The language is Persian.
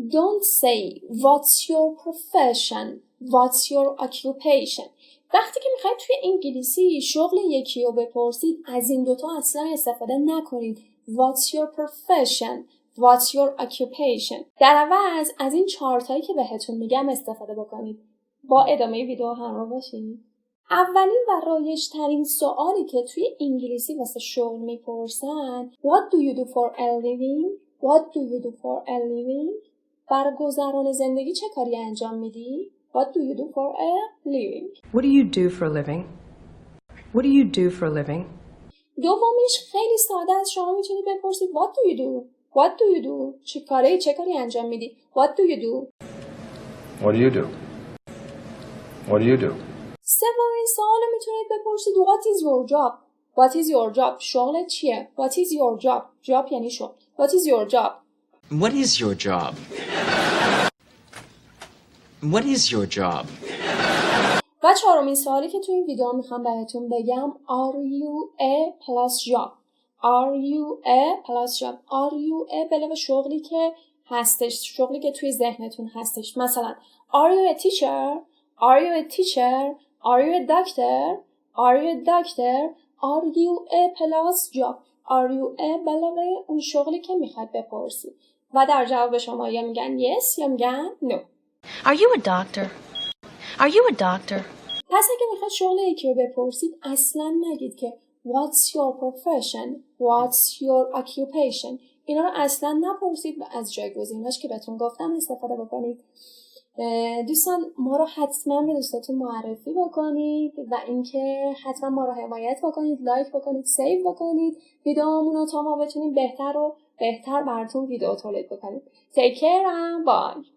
Don't say what's your profession, what's your occupation. وقتی که میخواید توی انگلیسی شغل یکی رو بپرسید از این دوتا اصلا استفاده نکنید. What's your profession, what's your occupation. در عوض از این چارتایی که بهتون میگم استفاده بکنید. با ادامه ویدیو همراه باشید. اولین و رایج‌ترین سوالی که توی انگلیسی واسه شغل میپرسن What do you do for a living? What do you do for a living? برای گذران زندگی چه کاری انجام میدی؟ What do you do for a living? What do you do for a living? What do you do for a living? دومیش خیلی ساده است. شما میتونید بپرسید What do you do? What do you do? چه کاری انجام میدی؟ What do you do? What do you do? What do you do? سومین سوال میتونید بپرسید What is your job? What is your job? شغلت چیه؟ What is your job? job یعنی شغل. What is your job? What is your job? What is your job? و چهارمین سوالی که تو این ویدیو میخوام بهتون بگم Are you a plus job? Are you a plus job? Are you a بلو شغلی که هستش، شغلی که توی ذهنتون هستش. مثلا Are you a teacher? Are you a teacher? Are you a doctor? Are you a doctor? Are you a plus job? Are you a بلو اون شغلی که میخواید بپرسید. و در جواب شما یا میگن yes یا میگن no. Are you a doctor? Are you a doctor? پس اگه میخواد شغل یکی رو بپرسید اصلا نگید که What's your profession? What's your occupation? اینا رو اصلا نپرسید و از جایگزیناش که بهتون گفتم استفاده بکنید. دوستان ما رو حتما به دوستاتون معرفی بکنید و اینکه حتما ما رو حمایت بکنید، لایک بکنید، سیو بکنید ویدیومون رو تا ما بتونیم بهتر براتون ویدیو تولید بکنیم. Take care and bye.